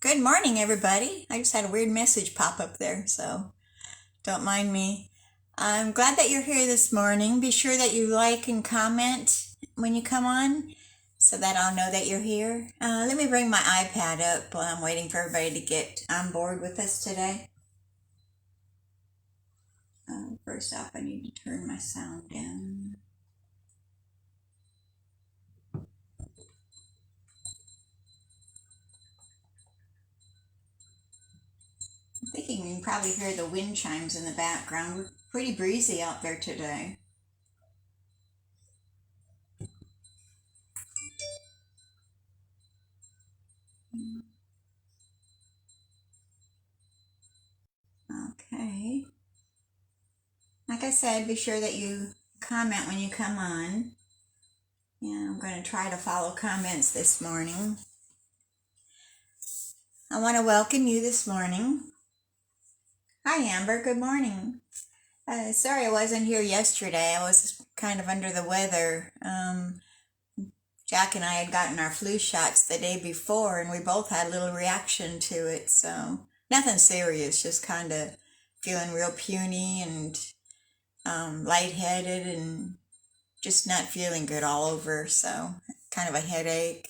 Good morning, everybody. I just had a weird message pop up there, so don't mind me. I'm glad that you're here this morning. Be sure that you like and comment when you come on so that I'll know that you're here. Let me bring my iPad up while I'm waiting for everybody to get on board with us today. First off, I need to turn my sound down. I'm thinking you can probably hear the wind chimes in the background. We're pretty breezy out there today. Okay. Like I said, be sure that you comment when you come on. Yeah, I'm going to try to follow comments this morning. I want to welcome you this morning. Hi, Amber. Good morning. Sorry I wasn't here yesterday. I was kind of under the weather. Jack and I had gotten our flu shots the day before, and we both had a little reaction to it. So nothing serious, just kind of feeling real puny and lightheaded and just not feeling good all over. So kind of a headache.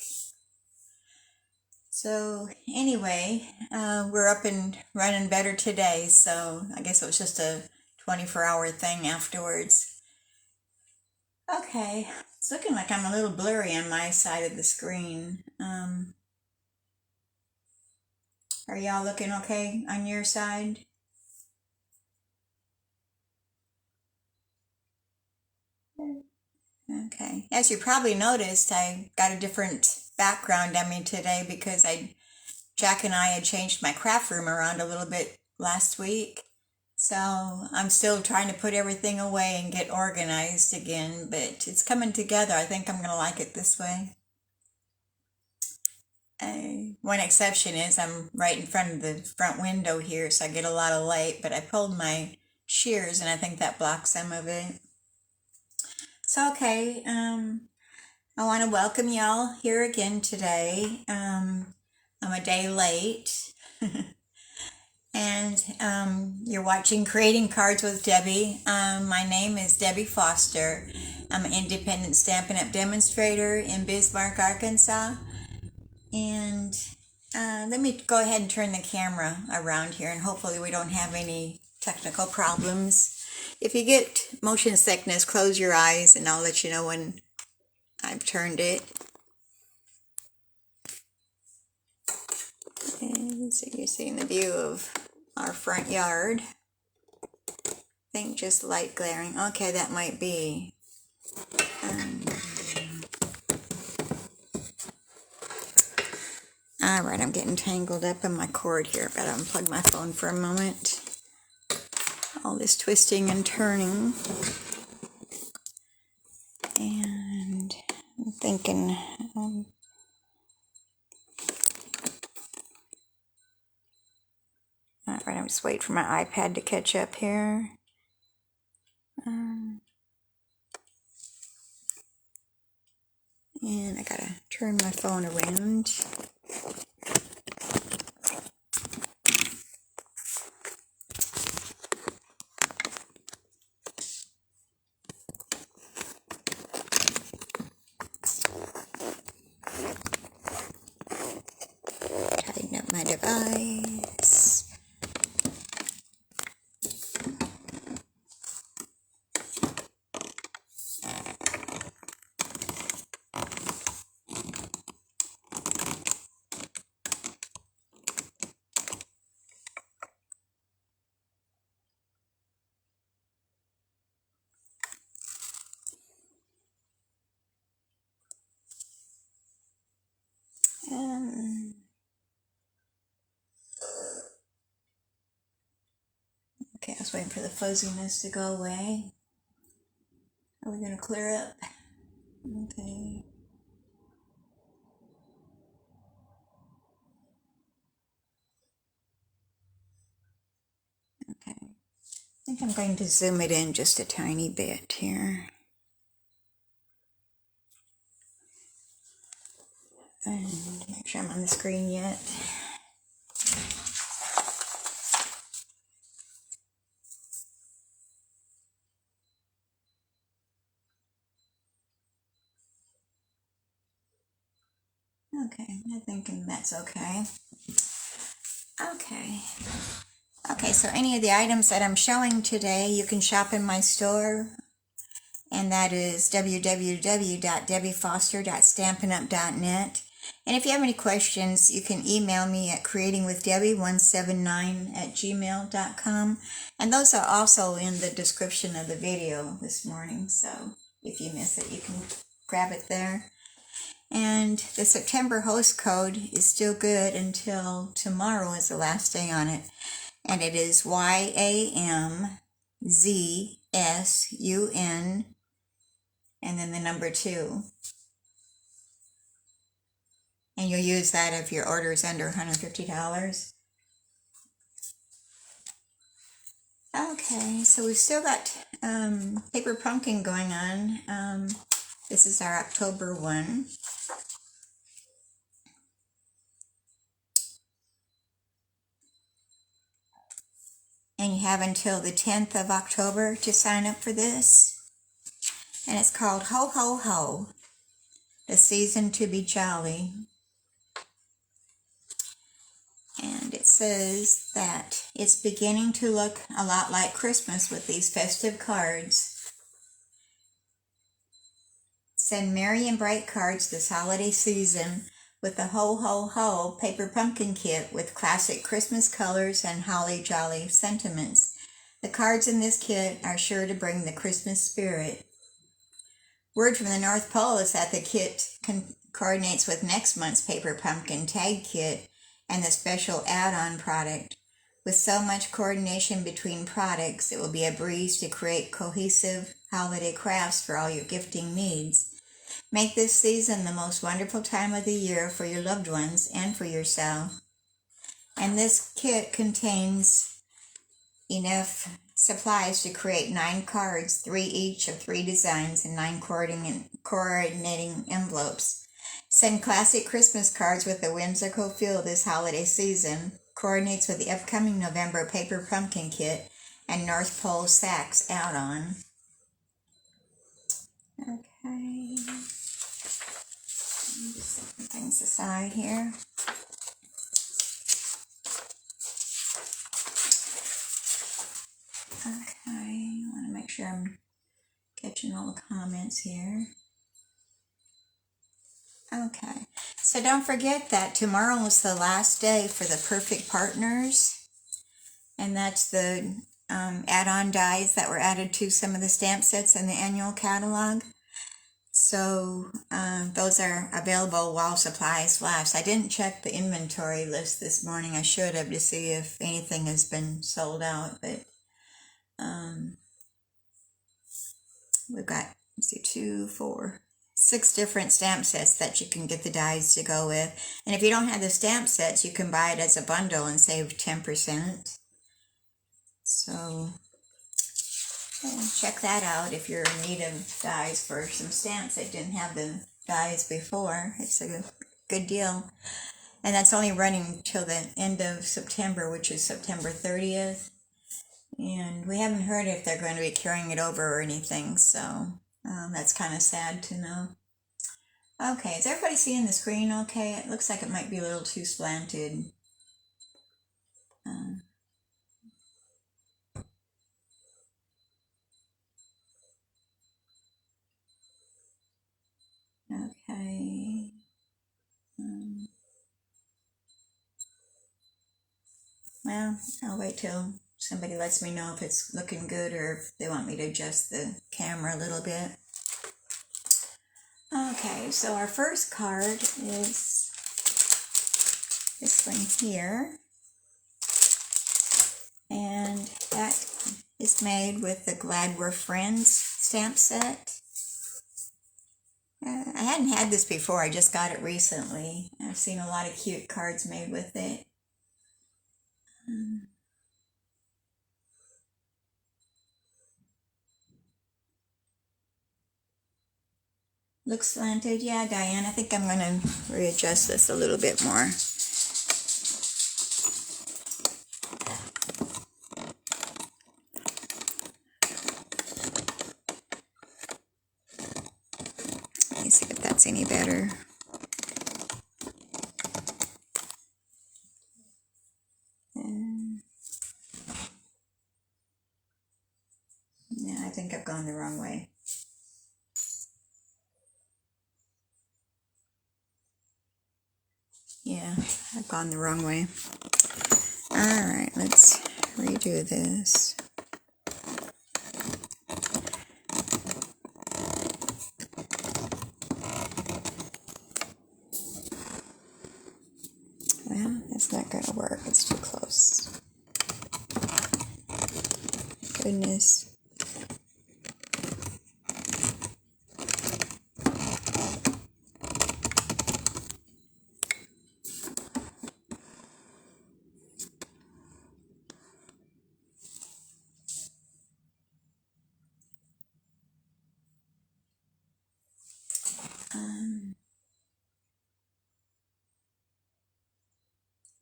So anyway, we're up and running better today. So I guess it was just a 24-hour thing afterwards. Okay, it's looking like I'm a little blurry on my side of the screen. Are y'all looking okay on your side? Okay. As you probably noticed, I got a different background on me today because Jack and I had changed my craft room around a little bit last week. So I'm still trying to put everything away and get organized again, but it's coming together. I think I'm going to like it this way. One exception is I'm right in front of the front window here, so I get a lot of light, but I pulled my shears and I think that blocks some of it. So, okay, I want to welcome y'all here again today. I'm a day late. And you're watching Creating Cards with Debbie. My name is Debbie Foster. I'm an independent Stampin' Up! Demonstrator in Bismarck, Arkansas. And let me go ahead and turn the camera around here, and hopefully we don't have any technical problems. If you get motion sickness, close your eyes and I'll let you know when I've turned it. And so you're seeing the view of our front yard. I think just light glaring. Okay, that might be. All right, I'm getting tangled up in my cord here. Better unplug my phone for a moment. All this twisting and turning. And I'm thinking, all right, I'm just waiting for my iPad to catch up here. And I gotta turn my phone around. Tighten up my device. Okay, I was waiting for the fuzziness to go away. Are we gonna clear up? Okay. Okay. I think I'm going to zoom it in just a tiny bit here. And make sure I'm on the screen yet. Okay, I'm thinking that's okay. Okay, so any of the items that I'm showing today, you can shop in my store, and that is www.debbiefoster.stampinup.net. And if you have any questions, you can email me at creatingwithdebbie179@gmail.com. And those are also in the description of the video this morning, so if you miss it, you can grab it there. And the September host code is still good until tomorrow is the last day on it. And it is YAMZSUN and then the number 2. And you'll use that if your order is under $150. Okay, so we've still got Paper Pumpkin going on. This is our October one. And you have until the 10th of October to sign up for this. And it's called Ho Ho Ho, the season to be jolly. And it says that it's beginning to look a lot like Christmas with these festive cards. Send merry and bright cards this holiday season with the Ho Ho Ho Paper Pumpkin Kit with classic Christmas colors and holly jolly sentiments. The cards in this kit are sure to bring the Christmas spirit. Word from the North Pole is that the kit coordinates with next month's Paper Pumpkin Tag Kit and the special add-on product. With so much coordination between products, it will be a breeze to create cohesive holiday crafts for all your gifting needs. Make this season the most wonderful time of the year for your loved ones and for yourself. And this kit contains enough supplies to create 9 cards, 3 each of 3 designs, and 9 coordinating envelopes. Send classic Christmas cards with a whimsical feel this holiday season. Coordinates with the upcoming November Paper Pumpkin Kit and North Pole Sacks add-on. Okay. Just set things aside here. Okay, I want to make sure I'm catching all the comments here. Okay, so don't forget that tomorrow is the last day for the Perfect Partners, and that's the add-on dies that were added to some of the stamp sets in the annual catalog. So those are available while supplies last. I didn't check the inventory list this morning. I should have to see if anything has been sold out, but we've got, let's see, 2, 4, 6 different stamp sets that you can get the dies to go with. And if you don't have the stamp sets, you can buy it as a bundle and save 10%. So check that out if you're in need of dies for some stamps that didn't have the dies before. It's a good deal. And that's only running till the end of September, which is September 30th. And we haven't heard if they're going to be carrying it over or anything, so that's kind of sad to know. Okay, is everybody seeing the screen okay? It looks like it might be a little too slanted. Okay. Well, I'll wait till somebody lets me know if it's looking good or if they want me to adjust the camera a little bit. Okay, so our first card is this one here. And that is made with the Glad We're Friends stamp set. I hadn't had this before, I just got it recently. I've seen a lot of cute cards made with it. Looks slanted. Yeah, Diane, I think I'm going to readjust this a little bit more. Let me see if that's any better. the wrong way. Yeah, I've gone the wrong way. Alright, let's redo this. Well, it's not going to work. It's too close. Goodness.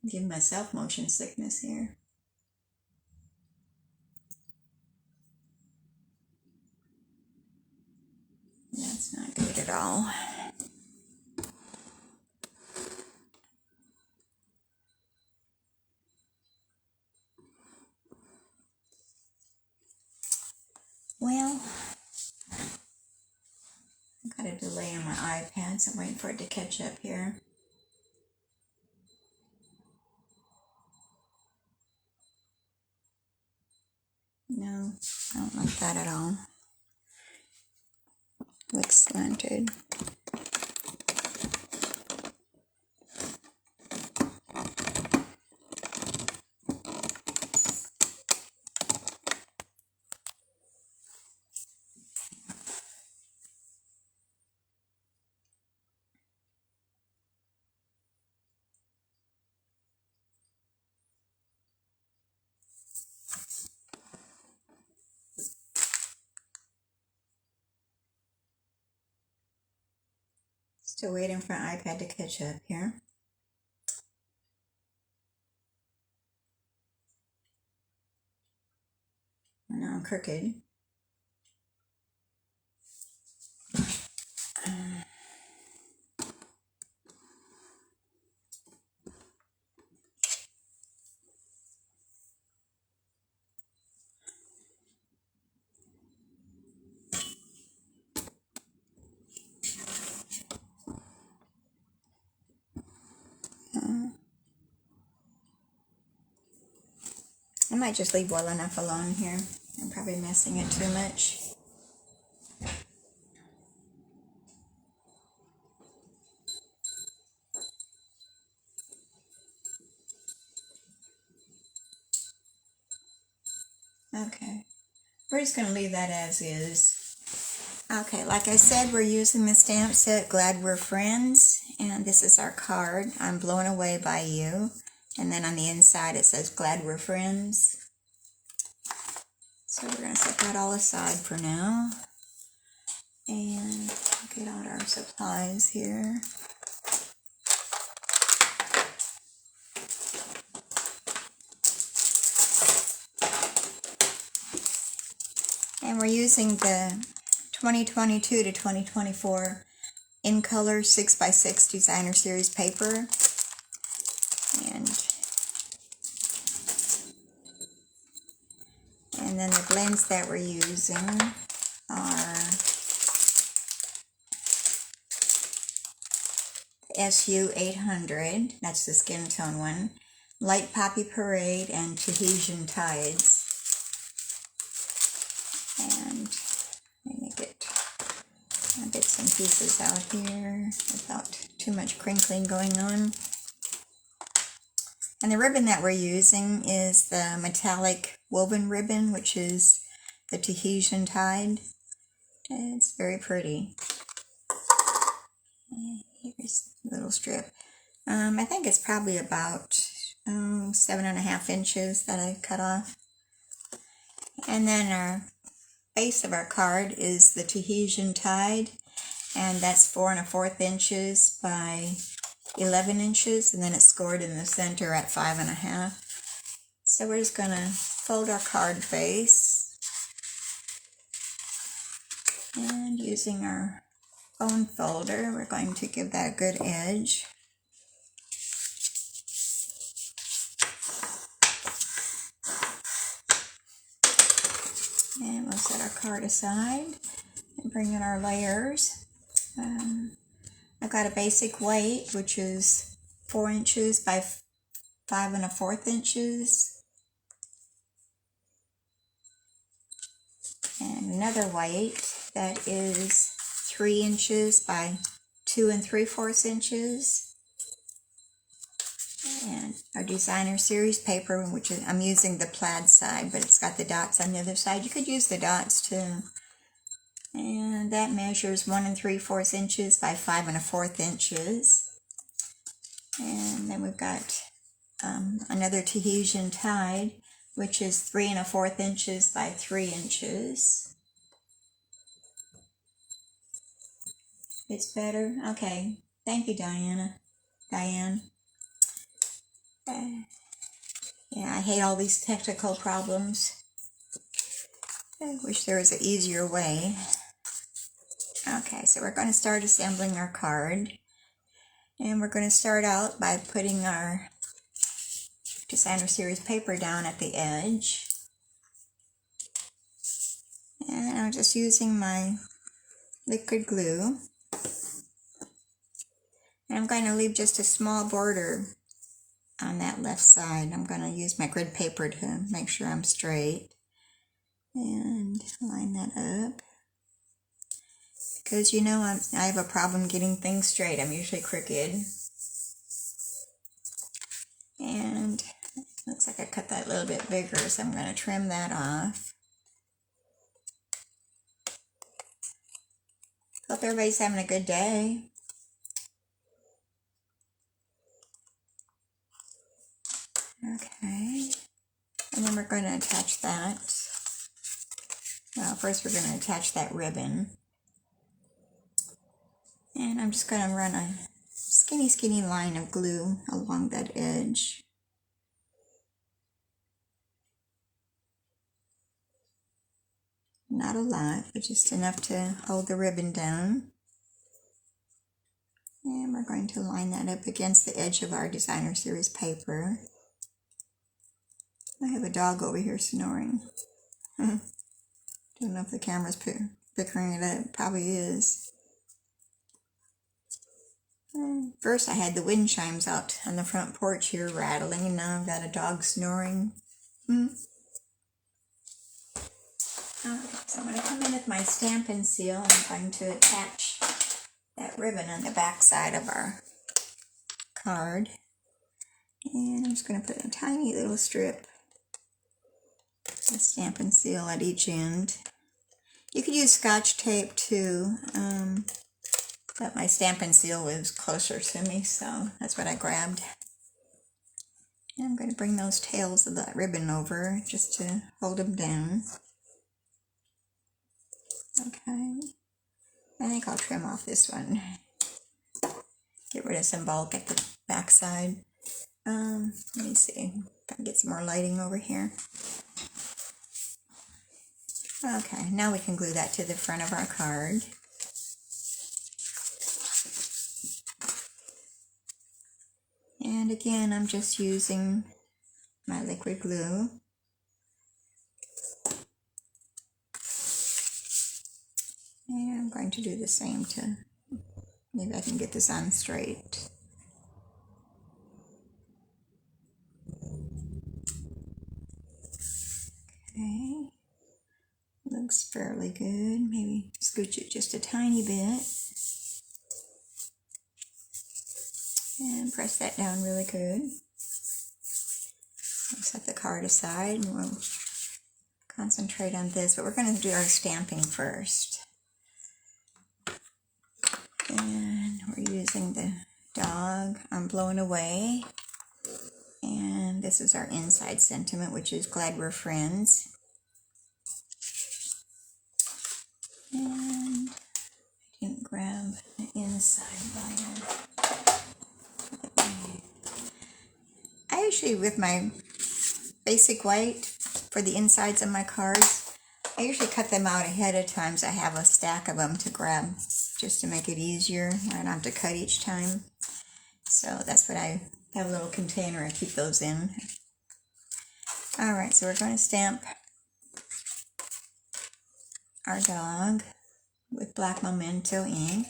Give myself motion sickness here. That's not good at all. Well, I've got a delay on my iPad, so I'm waiting for it to catch up here. No, I don't like that at all. Looks slanted. Still waiting for my iPad to catch up here. Now I'm crooked. I might just leave well enough alone here. I'm probably messing it too much. Okay, we're just going to leave that as is. Okay, like I said, we're using the stamp set Glad We're Friends, and this is our card. I'm blown away by you. And then on the inside it says Glad We're Friends. So we're going to set that all aside for now. And get out our supplies here. And we're using the 2022 to 2024 In Color 6x6 Designer Series paper. And then the blends that we're using are SU 800, that's the skin tone one, Light Poppy Parade, and Tahitian Tides. And let me get bits and pieces out here without too much crinkling going on. And the ribbon that we're using is the metallic woven ribbon, which is the Tahitian Tide. It's very pretty. Here's a little strip. I think it's probably about 7.5 inches that I cut off. And then our base of our card is the Tahitian Tide, and that's 4 1/4 inches by 11 inches, and then it's scored in the center at 5 1/2. So we're just gonna fold our card face, and using our bone folder, we're going to give that a good edge. And And we'll set our card aside and bring in our layers. I've got a basic weight, which is 4 inches by 5 1/4 inches. And another weight that is 3 inches by 2 3/4 inches. And our designer series paper, which is, I'm using the plaid side, but it's got the dots on the other side. You could use the dots too. And that measures 1 3/4 inches by 5 1/4 inches. And then we've got another Tahitian tide, which is 3 1/4 inches by 3 inches. It's better? Okay. Thank you, Diane. Yeah, I hate all these technical problems. I wish there was an easier way. Okay, so we're going to start assembling our card. And we're going to start out by putting our designer series paper down at the edge. And I'm just using my liquid glue. And I'm going to leave just a small border on that left side. I'm going to use my grid paper to make sure I'm straight. And line that up. Because you know I have a problem getting things straight. I'm usually crooked. And looks like I cut that a little bit bigger, so I'm going to trim that off. Hope everybody's having a good day. Okay. And then we're going to attach that. Well, first we're going to attach that ribbon. And I'm just going to run a skinny line of glue along that edge. Not a lot, but just enough to hold the ribbon down. And we're going to line that up against the edge of our designer series paper. I have a dog over here snoring. Don't know if the camera's picking it up. Probably is. First I had the wind chimes out on the front porch here rattling, and now I've got a dog snoring. Okay, so I'm going to come in with my Stampin' Seal. I'm going to attach that ribbon on the back side of our card. And I'm just going to put a tiny little strip of Stampin' Seal at each end. You could use Scotch tape too, but my Stampin' Seal was closer to me, so that's what I grabbed. And I'm going to bring those tails of that ribbon over just to hold them down. Okay, I think I'll trim off this one. Get rid of some bulk at the back side. Let me see if I can get some more lighting over here. Okay, now we can glue that to the front of our card. And again, I'm just using my liquid glue. And I'm going to do the same to, maybe I can get this on straight. Okay, looks fairly good. Maybe scooch it just a tiny bit. And press that down really good. I'll set the card aside and we'll concentrate on this, but we're going to do our stamping first. And we're using the dog, I'm blowing away. And this is our inside sentiment, which is glad we're friends. And I didn't grab the inside vinyl. I usually, with my basic white for the insides of my cards, I usually cut them out ahead of time so I have a stack of them to grab just to make it easier. I don't have to cut each time. So that's what I have, a little container I keep those in. Alright, so we're going to stamp our dog with black memento ink.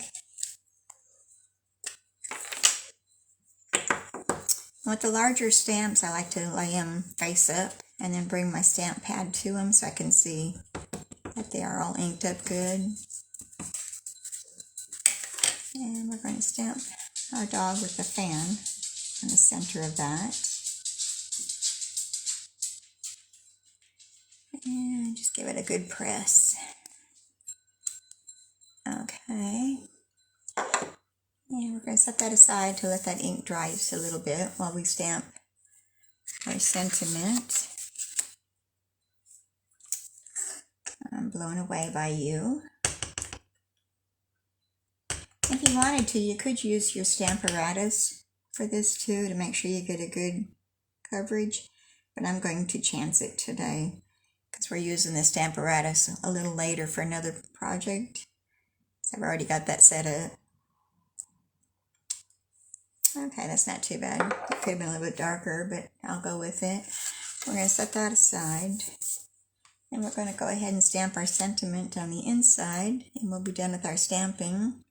With the larger stamps, I like to lay them face up and then bring my stamp pad to them so I can see that they are all inked up good. And we're going to stamp our dog with the fan in the center of that. And just give it a good press. Okay. And we're going to set that aside to let that ink dry just a little bit while we stamp our sentiment. I'm blown away by you. If you wanted to, you could use your Stamparatus for this too to make sure you get a good coverage, but I'm going to chance it today because we're using the Stamparatus a little later for another project. So I've already got that set up. Okay, that's not too bad. It could have been a little bit darker, but I'll go with it. We're going to set that aside. And we're going to go ahead and stamp our sentiment on the inside, and we'll be done with our stamping.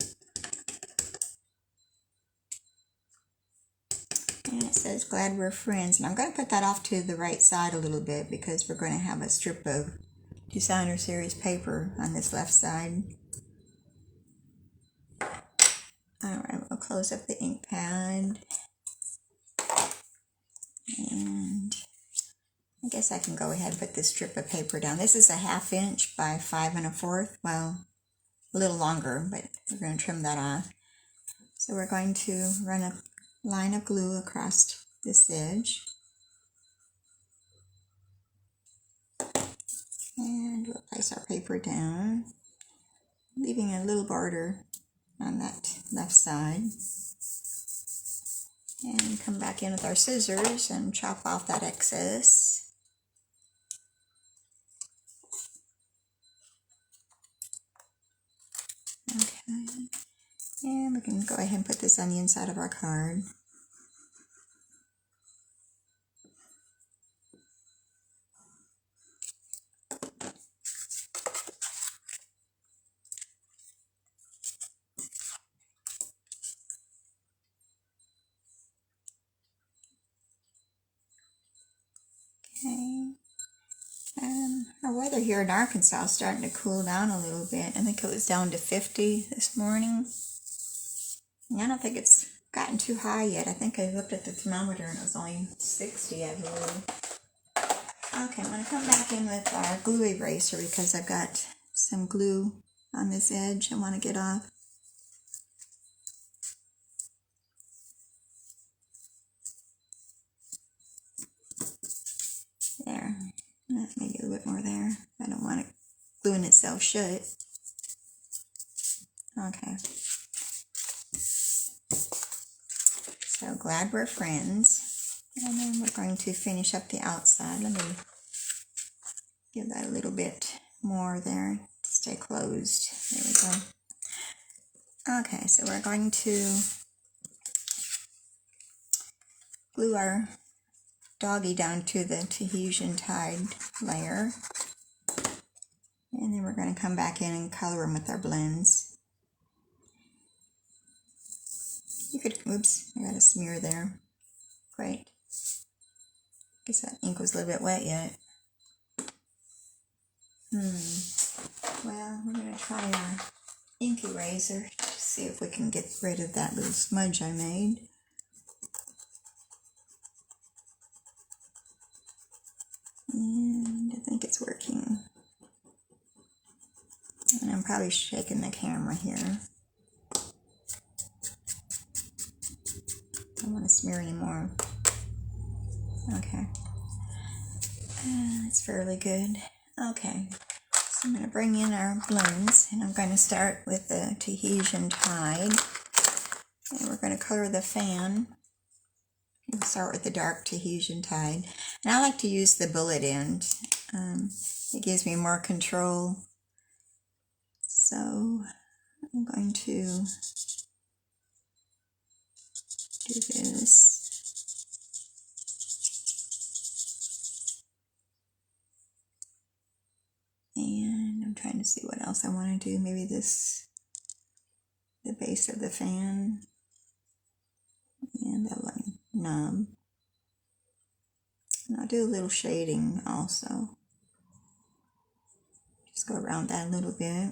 And it says, glad we're friends. And I'm going to put that off to the right side a little bit because we're going to have a strip of Designer Series paper on this left side. Alright, we'll close up the ink pad. And I guess I can go ahead and put this strip of paper down. This is a 1/2 inch by 5 1/4. Well, a little longer, but we're going to trim that off. So we're going to run a line of glue across this edge. And we'll place our paper down, leaving a little border on that left side. And come back in with our scissors and chop off that excess. Okay. And we can go ahead and put this on the inside of our card. Okay. Our weather here in Arkansas is starting to cool down a little bit. I think it was down to 50 this morning. And I don't think it's gotten too high yet. I think I looked at the thermometer and it was only 60, I believe. Okay, I'm going to come back in with our glue eraser because I've got some glue on this edge I want to get off. There. Maybe a little bit more there. I don't want it gluing itself shut. Okay. So glad we're friends. And then we're going to finish up the outside. Let me give that a little bit more there to stay closed. There we go. Okay, so we're going to glue our doggy down to the Tahitian tide layer. And then we're going to come back in and color them with our blends. You could, oops, I got a smear there. Great. Guess that ink was a little bit wet yet. Well, we're going to try our ink eraser to see if we can get rid of that little smudge I made. And I think it's working. And I'm probably shaking the camera here. I don't want to smear anymore. Okay. It's fairly good. Okay. So I'm going to bring in our blends, and I'm going to start with the Tahitian tide. And we're going to color the fan. We'll start with the dark Tahitian tide. And I like to use the bullet end. It gives me more control. So I'm going to do this. And I'm trying to see what else I want to do. Maybe this, the base of the fan, and that one knob. And I'll do a little shading also. Just go around that a little bit.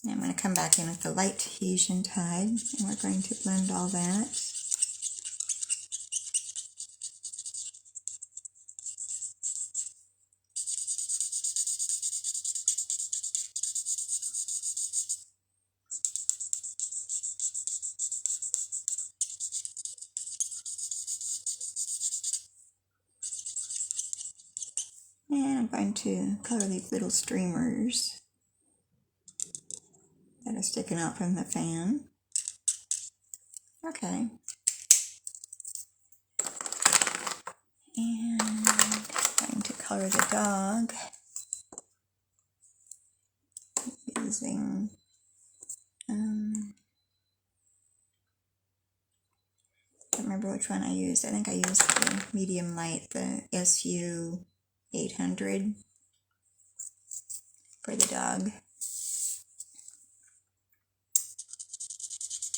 Now I'm going to come back in with the light Tahitian tide, and we're going to blend all that. And I'm going to color these little streamers that are sticking out from the fan. Okay. And I'm going to color the dog using I don't remember which one I used. I think I used the medium light, the SU 800 for the dog.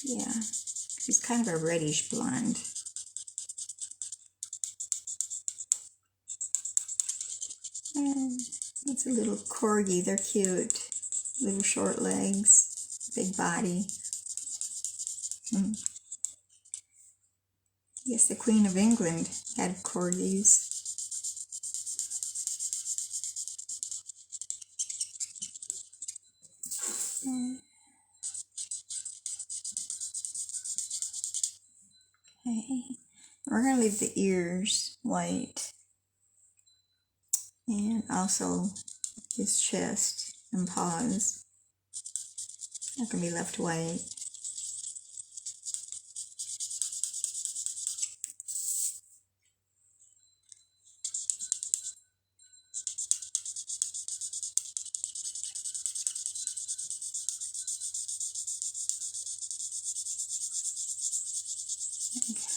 Yeah, he's kind of a reddish blonde. And it's a little corgi. They're cute. Little short legs, big body. Yes, the Queen of England had corgis. Okay, we're going to leave the ears white, and also his chest and paws. That can be left white.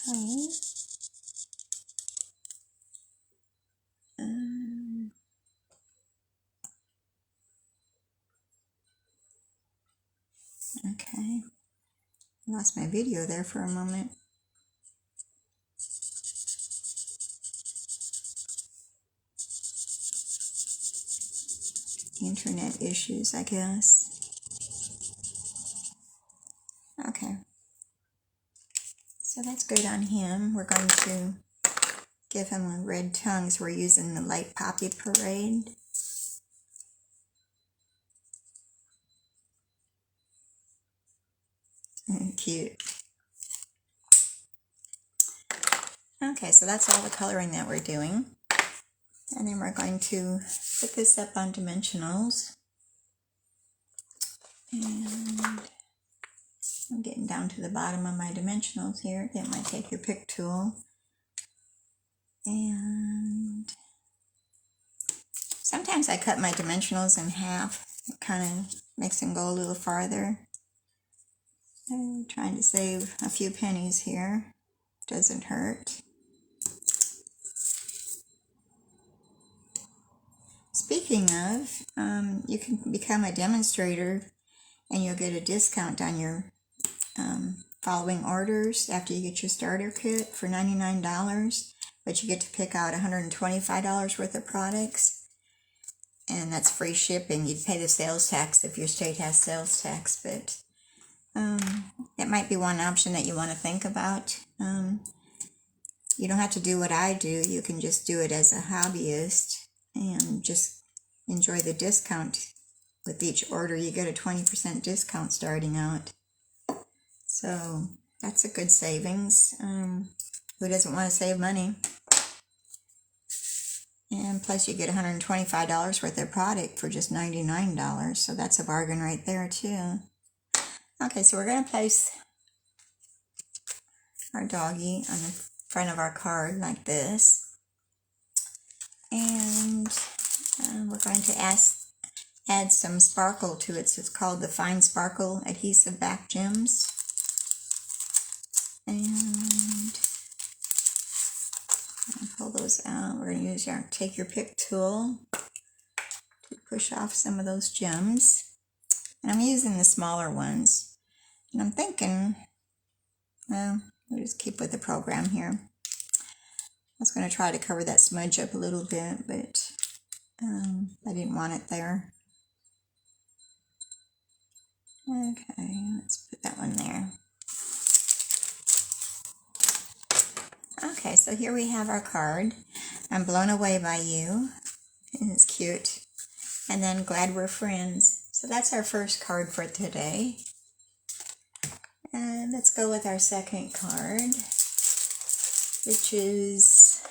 Okay. Okay. Lost my video there for a moment. Internet issues, I guess. Okay. So that's good on him. We're going to give him a red tongue, so we're using the Light Poppy Parade. Cute. Okay, so that's all the coloring that we're doing. And then we're going to put this up on dimensionals. And I'm getting down to the bottom of my dimensionals here. Get my Take Your Pick tool. And sometimes I cut my dimensionals in half. It kind of makes them go a little farther. I'm trying to save a few pennies here. Doesn't hurt. Speaking of, you can become a demonstrator and you'll get a discount on your following orders after you get your starter kit for $99, but you get to pick out $125 worth of products, and that's free shipping. You'd pay the sales tax if your state has sales tax, but that might be one option that you want to think about. You don't have to do what I do. You can just do it as a hobbyist and just enjoy the discount. With each order, you get a 20% discount starting out. So that's a good savings. Who doesn't want to save money? And plus you get $125 worth of product for just $99. So that's a bargain right there too. Okay, so we're going to place our doggy on the front of our card like this. And we're going to add some sparkle to it. So it's called the Fine Sparkle Adhesive Back Gems. And pull those out. We're going to use take your pick tool to push off some of those gems. And I'm using the smaller ones. And I'm thinking, well, we'll just keep with the program here. I was going to try to cover that smudge up a little bit, but I didn't want it there. Okay, let's put that one there. Okay, so here we have our card. I'm blown away by you. It's cute. And then glad we're friends. So that's our first card for today. And let's go with our second card, which is,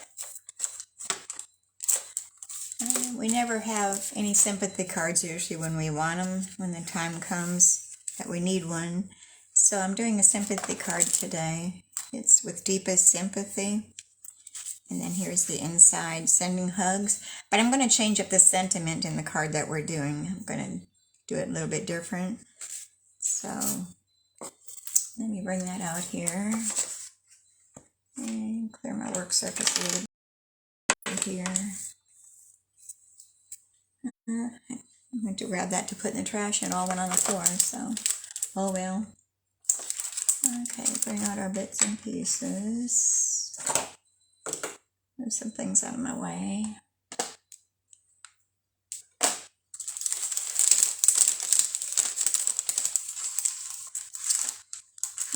we never have any sympathy cards usually when we want them, when the time comes that we need one. So I'm doing a sympathy card today. It's with deepest sympathy. And then here's the inside, sending hugs. But I'm going to change up the sentiment in the card that we're doing. I'm going to do it a little bit different. So let me bring that out here. And clear my work surface a little bit here. I'm going to grab that to put in the trash and it all went on the floor, so oh well. Okay, bring out our bits and pieces. Move some things out of my way.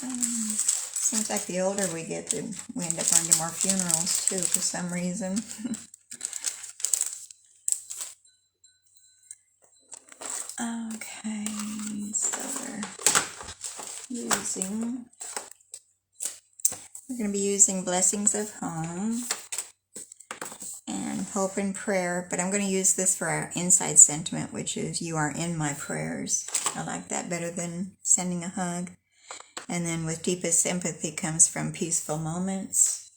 Seems like the older we get, we end up going to more funerals too for some reason. Okay, so we're going to be using Blessings of Home and Hope and Prayer, but I'm going to use this for our inside sentiment, which is you are in my prayers. I like that better than sending a hug. And then with deepest sympathy comes from peaceful moments.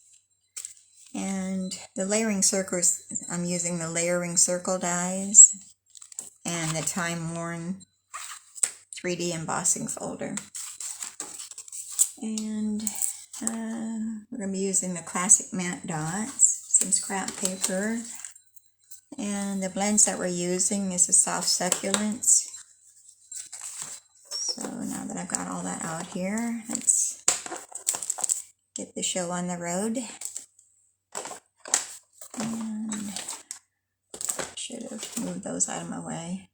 And the layering circles, I'm using the layering circle dies and the time-worn 3D embossing folder. And we're going to be using the classic matte dots, some scrap paper, and the blends that we're using is the soft succulents. So now that I've got all that out here, let's get the show on the road. And should have moved those out of my way.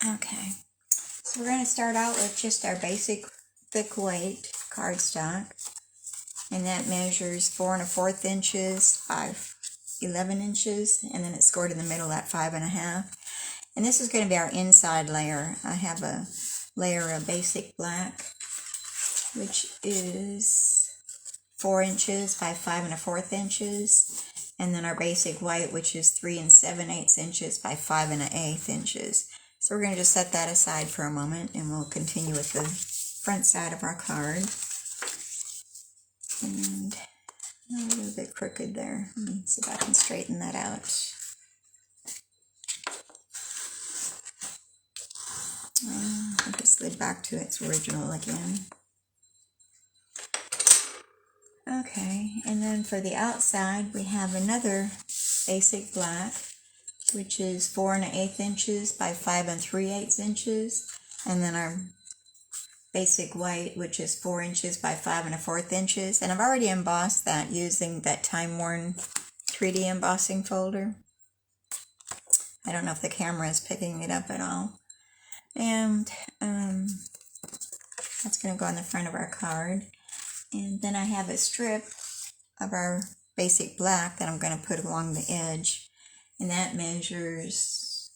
Okay, so we're going to start out with just our basic thick weight cardstock, and that measures 4 1/4 inches by 11 inches, and then it's scored in the middle at 5 1/2. And this is going to be our inside layer. I have a layer of basic black, which is 4 inches by 5 1/4 inches, and then our basic white, which is 3 7/8 inches by 5 1/8 inches. So we're going to just set that aside for a moment, and we'll continue with the front side of our card. And a little bit crooked there. Let me see if I can straighten that out. I think it slid back to its original again. Okay, and then for the outside, we have another basic black, which is 4 1/8 inches by 5 3/8 inches, and then our basic white, which is 4 inches by 5 1/4 inches, and I've already embossed that using that time-worn 3D embossing folder. I don't know if the camera is picking it up at all. And that's going to go on the front of our card. And then I have a strip of our basic black that I'm going to put along the edge. And that measures,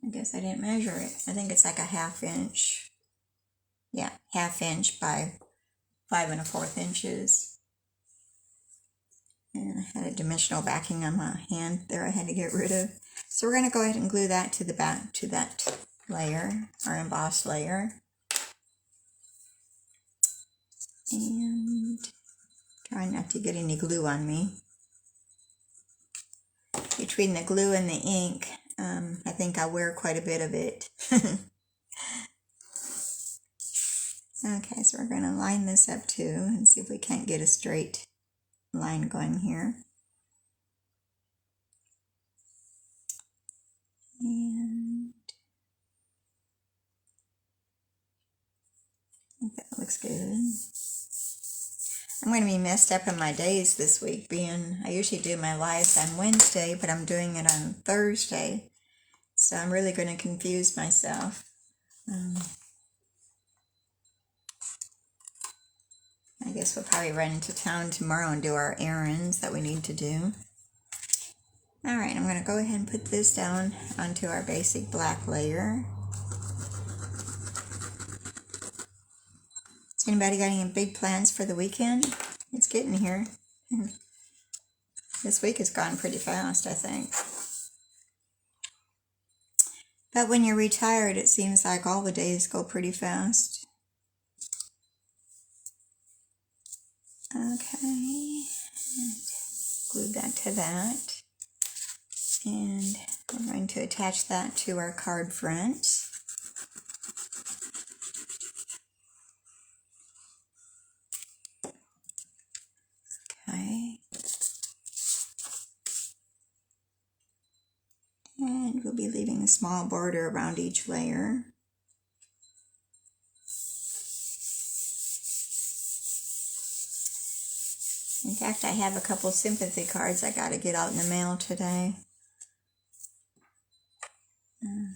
I guess I didn't measure it. I think it's like a 1/2 inch. Yeah, 1/2 inch by 5 1/4 inches. And I had a dimensional backing on my hand there I had to get rid of. So we're going to go ahead and glue that to the back, to that layer, our embossed layer. And try not to get any glue on me. Between the glue and the ink, I think I wear quite a bit of it. Okay, so we're going to line this up too and see if we can't get a straight line going here. And I think that looks good. I'm going to be messed up in my days this week, being I usually do my lives on Wednesday, but I'm doing it on Thursday. So I'm really going to confuse myself. I guess we'll probably run into town tomorrow and do our errands that we need to do. Alright, I'm going to go ahead and put this down onto our basic black layer. Has anybody got any big plans for the weekend? It's getting here. This week has gone pretty fast, I think. But when you're retired, it seems like all the days go pretty fast. Okay, glue that to that. And we're going to attach that to our card front. Okay. And we'll be leaving a small border around each layer. In fact, I have a couple sympathy cards I got to get out in the mail today. A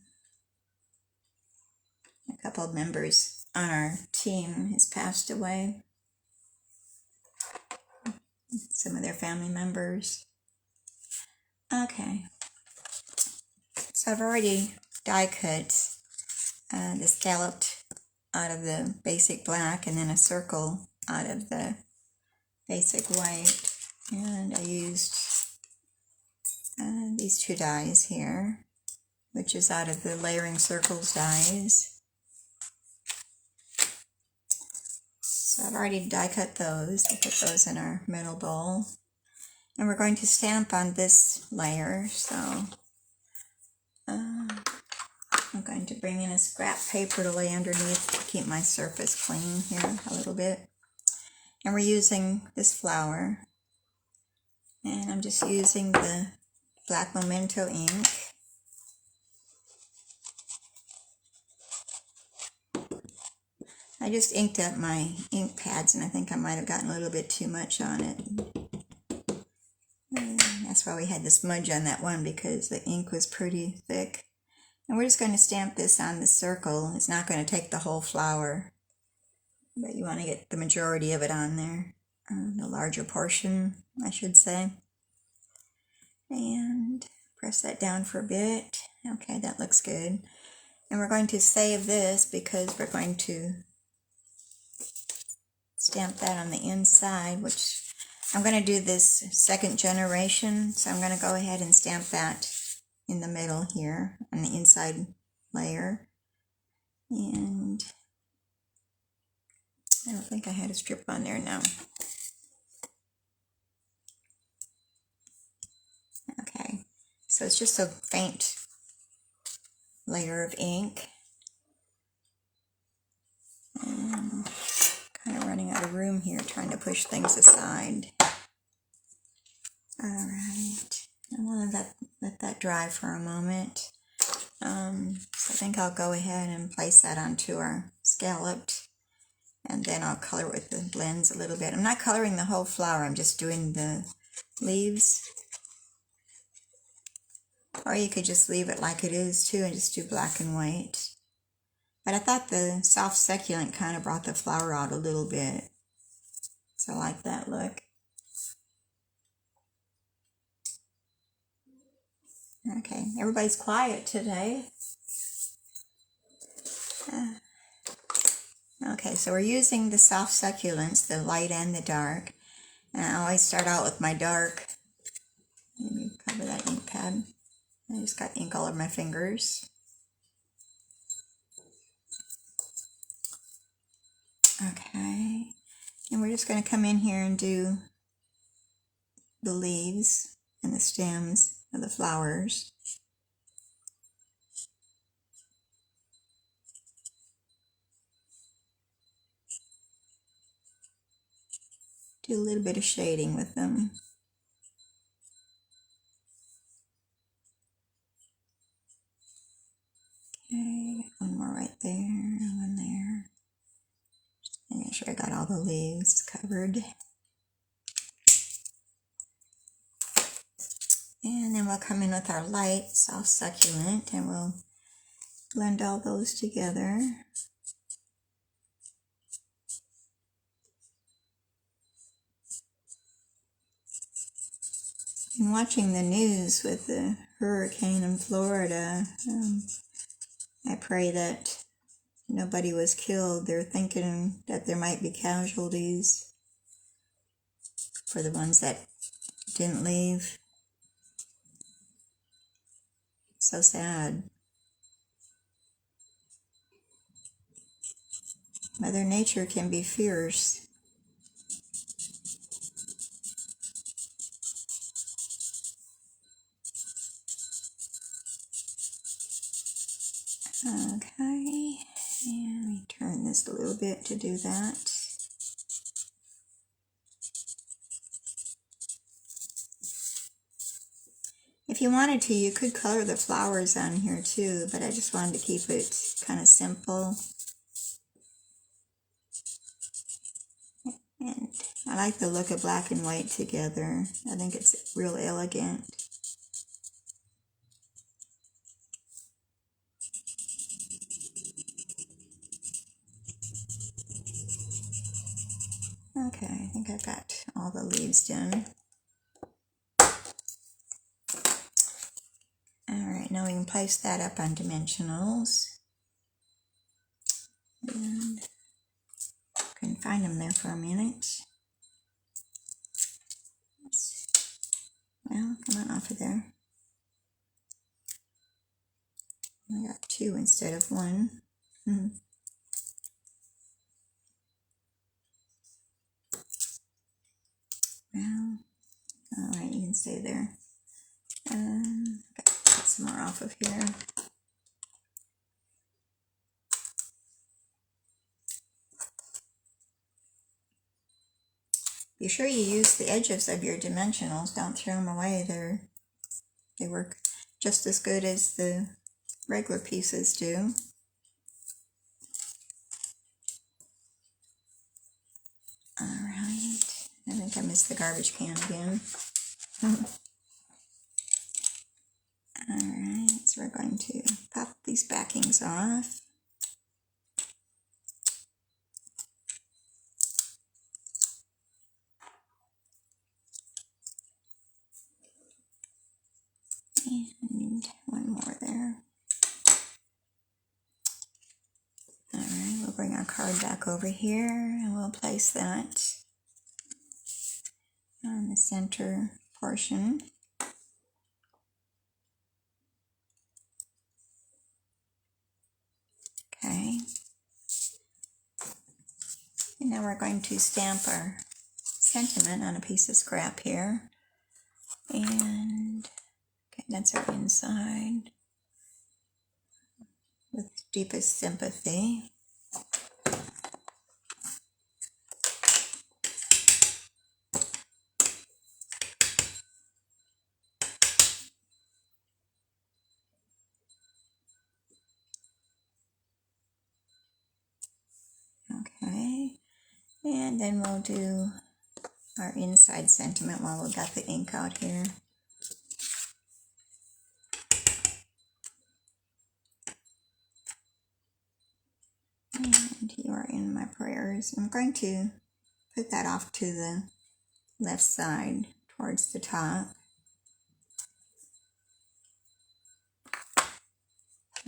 couple of members on our team has passed away. Some of their family members. Okay. So I've already die cut the scalloped out of the basic black and then a circle out of the basic white. And I used these two dies here, which is out of the layering circles dies. So I've already die cut those. We'll put those in our metal bowl. And we're going to stamp on this layer, so I'm going to bring in a scrap paper to lay underneath to keep my surface clean here a little bit. And we're using this flower. And I'm just using the black Memento ink. I just inked up my ink pads and I think I might have gotten a little bit too much on it. That's why we had the smudge on that one, because the ink was pretty thick. And we're just going to stamp this on the circle. It's not going to take the whole flower, but you want to get the majority of it on there. The larger portion, I should say. And press that down for a bit. Okay, that looks good. And we're going to save this because we're going to stamp that on the inside, which I'm going to do this second generation, so I'm going to go ahead and stamp that in the middle here on the inside layer. And I don't think I had a strip on there now. Okay, so it's just a faint layer of ink. And kind of running out of room here, trying to push things aside. Alright, I want to let that dry for a moment. So I think I'll go ahead and place that onto our scalloped, and then I'll color with the blends a little bit. I'm not coloring the whole flower, I'm just doing the leaves. Or you could just leave it like it is too and just do black and white. But I thought the soft succulent kind of brought the flower out a little bit. So I like that look. Okay, everybody's quiet today. Okay, so we're using the soft succulents, the light and the dark. And I always start out with my dark. Let me cover that ink pad. I just got ink all over my fingers. Okay, and we're just going to come in here and do the leaves and the stems of the flowers. do a little bit of shading with them. Okay, one more right there, one there. Just making sure I got all the leaves covered. And then we'll come in with our light, soft succulent, and we'll blend all those together. And watching the news with the hurricane in Florida, I pray that nobody was killed. They're thinking that there might be casualties for the ones that didn't leave. So sad. Mother Nature can be fierce. Okay, and let me turn this a little bit to do that. If you wanted to, you could color the flowers on here too, but I just wanted to keep it kind of simple. And I like the look of black and white together. I think it's real elegant. Okay, I think I've got all the leaves done. Alright, now we can place that up on dimensionals. And couldn't find them there for a minute. Well, come on off of there. I got two instead of one. Well, alright, you can stay there. Get some more off of here. Be sure you use the edges of your dimensionals. Don't throw them away. They work just as good as the regular pieces do. Alright, I think I missed the garbage can again. Alright, so we're going to pop these backings off. And one more there. Alright, we'll bring our card back over here and we'll place that on the center portion. Okay. And now we're going to stamp our sentiment on a piece of scrap here. And okay, that's our inside. With deepest sympathy. Okay, and then we'll do our inside sentiment while we've got the ink out here. And you are in my prayers. I'm going to put that off to the left side towards the top.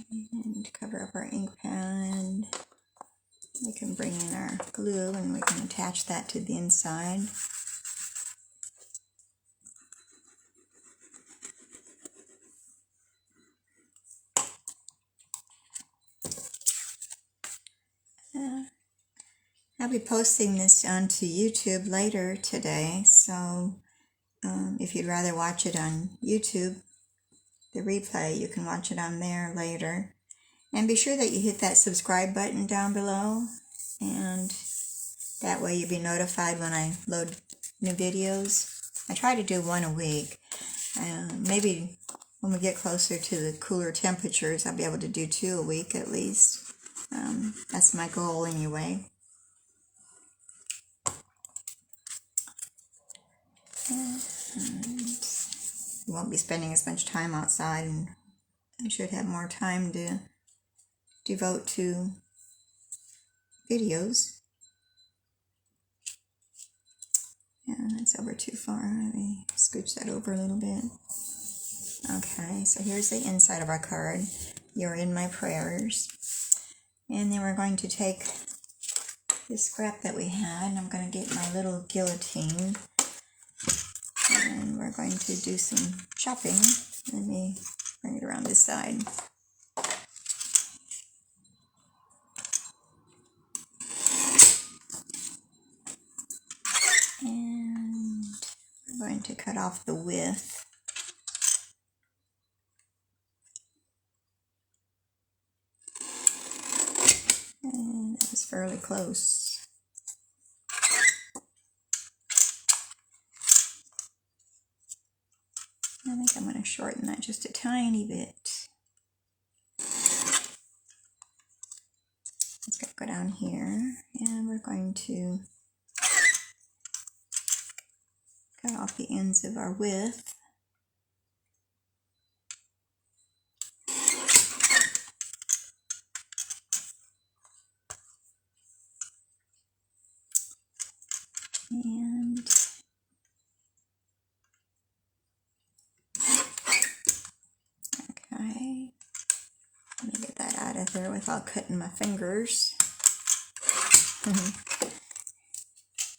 And cover up our ink pad. We can bring in our glue and we can attach that to the inside. I'll be posting this onto YouTube later today, so if you'd rather watch it on YouTube, the replay, you can watch it on there later. And be sure that you hit that subscribe button down below and That way you'll be notified when I load new videos. I try to do one a week. Maybe when we get closer to the cooler temperatures, I'll be able to do 2 a week at least. That's my goal anyway. And we won't be spending as much time outside, and I should have more time to devote to videos. And that's over too far. Let me scooch that over a little bit. Okay, so here's the inside of our card. You're in my prayers. And then we're going to take this scrap that we had, and I'm going to get my little guillotine. And we're going to do some chopping. Let me bring it around this side. And we're going to cut off the width. And that was fairly close. I think I'm going to shorten that just a tiny bit. It's going to go down here, and we're going to cut off the ends of our width. And okay, let me get that out of there without cutting my fingers.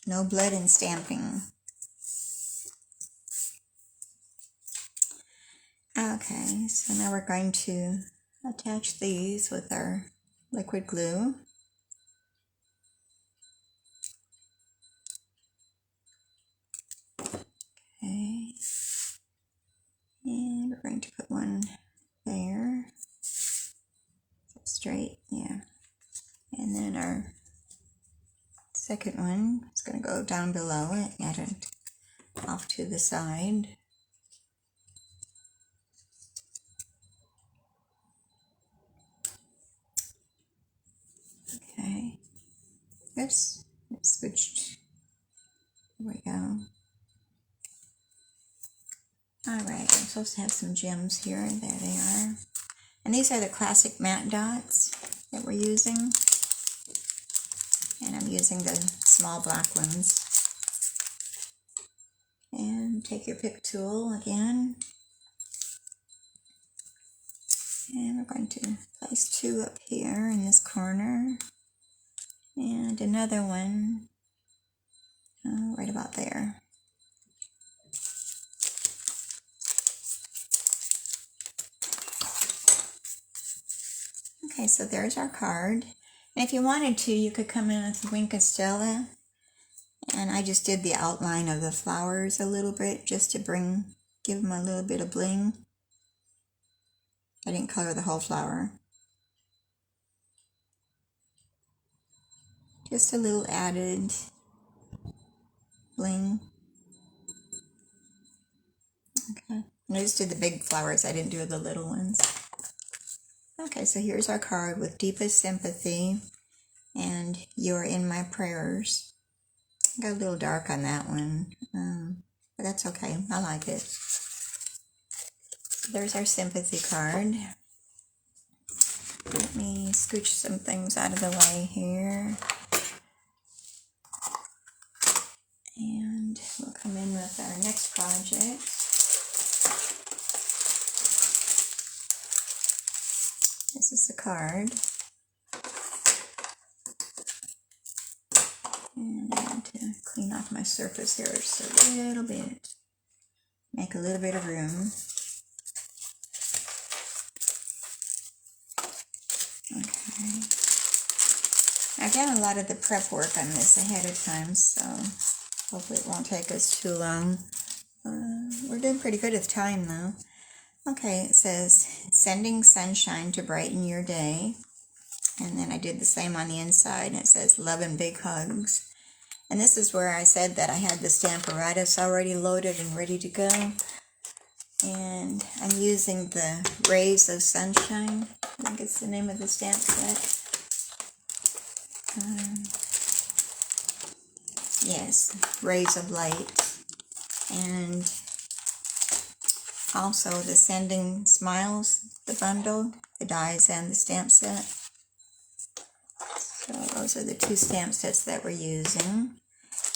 No blood in stamping. Okay, so now we're going to attach these with our liquid glue. Okay, and we're going to put one there, straight, yeah, and then our second one is going to go down below it, add it off to the side. Okay, oops, it switched. There we go. Alright, I'm supposed to have some gems here. There they are. And these are the classic matte dots that we're using. And I'm using the small black ones. And take your pick tool again. And we're going to place 2 up here in this corner. And another one right about there. Okay, so there's our card. And if you wanted to, you could come in with Wink of Stella. And I just did the outline of the flowers a little bit just to give them a little bit of bling. I didn't color the whole flower. Just a little added bling. Okay, and I just did the big flowers. I didn't do the little ones. Okay, so here's our card with deepest sympathy and you're in my prayers. Got a little dark on that one, but that's okay. I like it. So there's our sympathy card. Let me scooch some things out of the way here. And we'll come in with our next project. This is the card. And I want to clean off my surface here just a little bit. Make a little bit of room. Okay. I've done a lot of the prep work on this ahead of time, so hopefully it won't take us too long. We're doing pretty good with time though. Okay, it says, sending sunshine to brighten your day. And then I did the same on the inside, and it says, love and big hugs. And this is where I said that I had the Stamparatus already loaded and ready to go. And I'm using the Rays of Sunshine. I think it's the name of the stamp set. Yes, Rays of Light. And also the Sending Smiles, the bundle, the dies and the stamp set. So those are the two stamp sets that we're using.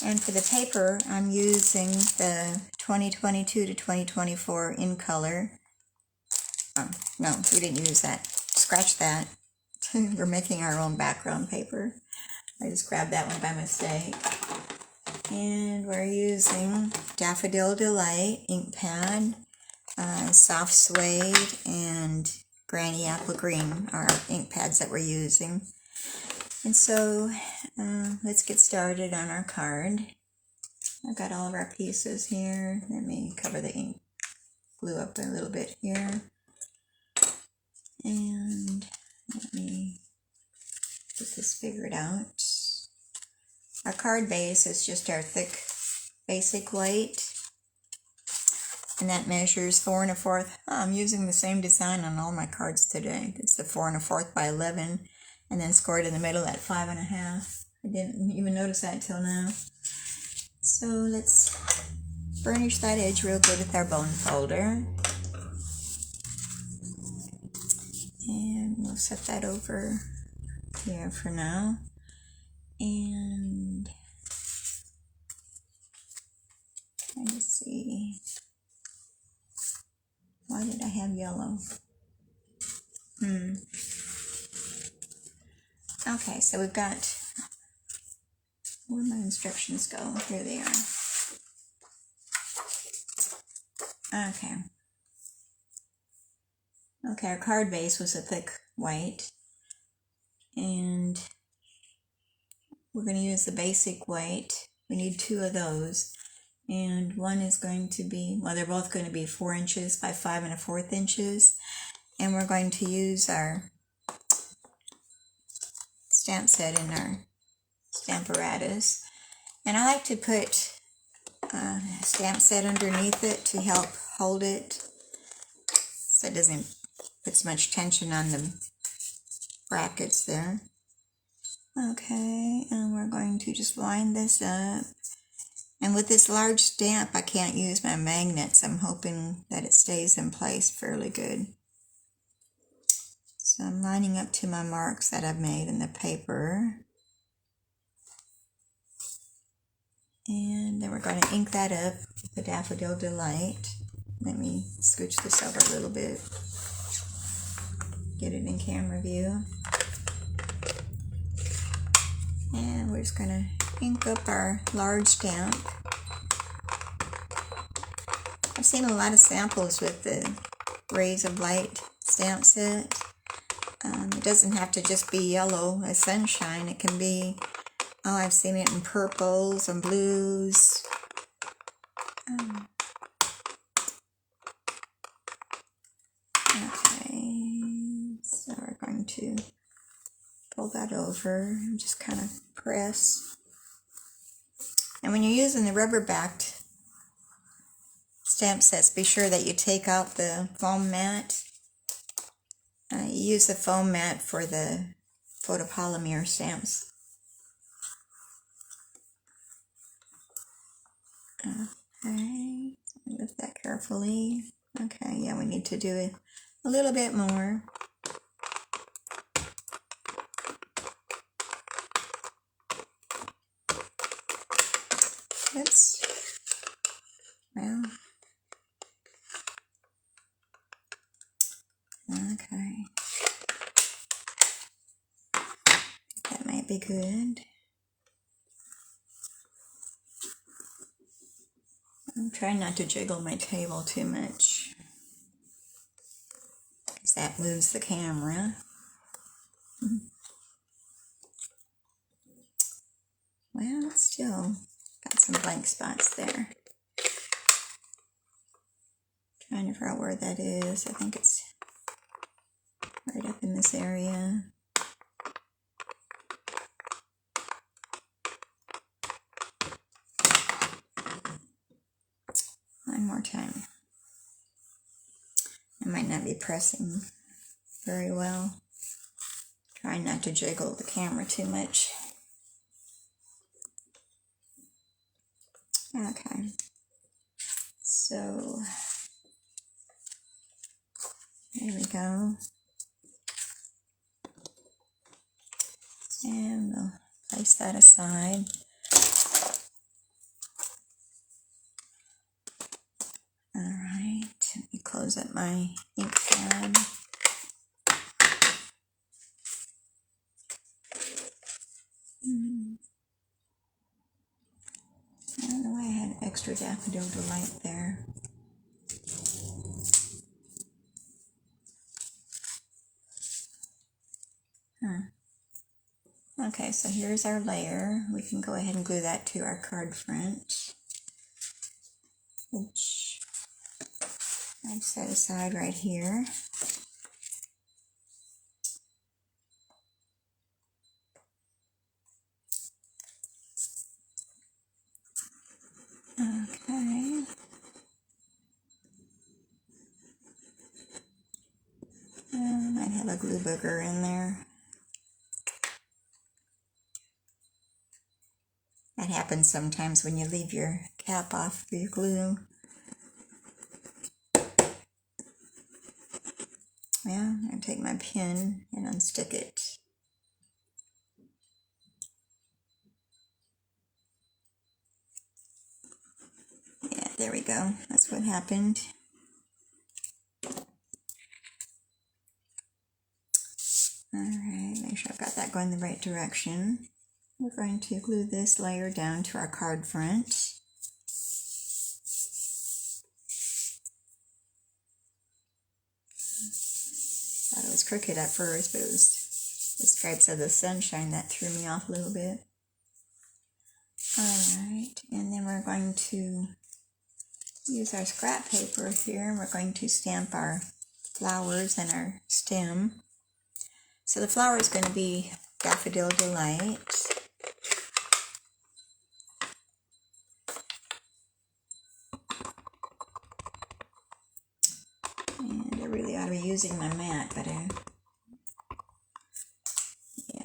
And for the paper, I'm using the 2022 to 2024 in color. Oh, no, we didn't use that. Scratch that. We're making our own background paper. I just grabbed that one by mistake. And we're using Daffodil Delight ink pad, Soft Suede, and Granny Apple Green are our ink pads that we're using. And so let's get started on our card. I've got all of our pieces here. Let me cover the ink glue up a little bit here. And let me get this figured out. Our card base is just our thick basic white. And that measures 4 1/4. Oh, I'm using the same design on all my cards today. It's the 4 1/4 by 11. And then scored in the middle at 5 1/2. I didn't even notice that till now. So let's burnish that edge real good with our bone folder. And we'll set that over here for now. And let's see. Why did I have yellow? Okay, so we've got, where did my instructions go? Here they are. Okay. Okay, our card base was a thick white. And we're going to use the basic white. We need 2 of those. And one is going to be, well, they're both going to be 4 inches by 5 1/4 inches. And we're going to use our stamp set in our Stamparatus. And I like to put a stamp set underneath it to help hold it so it doesn't put so much tension on the brackets there. Okay, and we're going to just line this up. And with this large stamp, I can't use my magnets. I'm hoping that it stays in place fairly good. So I'm lining up to my marks that I've made in the paper. And then we're going to ink that up with the Daffodil Delight. Let me scooch this over a little bit. Get it in camera view. And we're just going to ink up our large stamp. I've seen a lot of samples with the Rays of Light stamp set. It doesn't have to just be yellow as sunshine. It can be, oh, I've seen it in purples and blues. Okay, so we're going to pull that over and just kind of press. And when you're using the rubber-backed stamp sets, be sure that you take out the foam mat. You use the foam mat for the photopolymer stamps. Okay, lift that carefully. Okay, yeah, we need to do it a little bit more. Oops. Well. Okay. That might be good. I'm trying not to jiggle my table too much, because that moves the camera. Well, still got some blank spots there. Trying to figure out where that is. I think it's right up in this area. time. I might not be pressing very well. Trying not to jiggle the camera too much. Okay. So, there we go. And we'll place that aside. All right, let me close up my ink pad. I don't know why I had extra daffodil delight there. Okay, so here's our layer. We can go ahead and glue that to our card front, which I've set aside right here. Okay. Might have a glue booger in there. That happens sometimes when you leave your cap off for your glue. Yeah, I'm going to take my pin and unstick it. Yeah, there we go. That's what happened. Alright, make sure I've got that going the right direction. We're going to glue this layer down to our card front. Thought it was crooked at first, but it was the stripes of the sunshine that threw me off a little bit. Alright, and then we're going to use our scrap paper here, and we're going to stamp our flowers and our stem. So the flower is going to be Daffodil Delight. And I really ought to be using my mat, but yeah,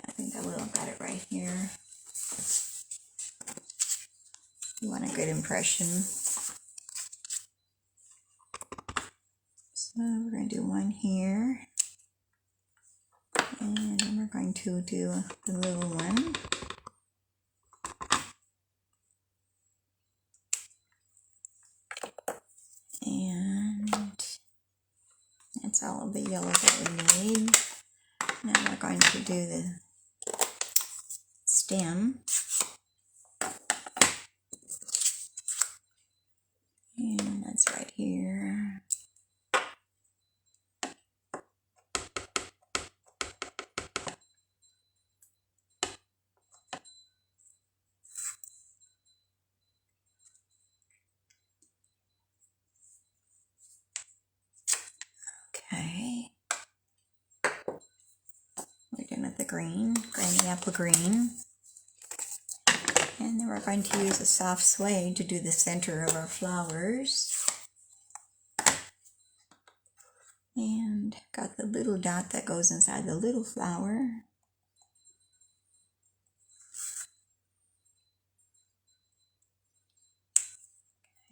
I think I will. I've got it right here. You want a good impression. So we're going to do one here. And then we're going to do the little one. And that's all of the yellow that we made. Now we're going to do the stem. And that's right here. Okay. We're done with the green, granny apple green. And then we're going to use a soft suede to do the center of our flowers. And got the little dot that goes inside the little flower.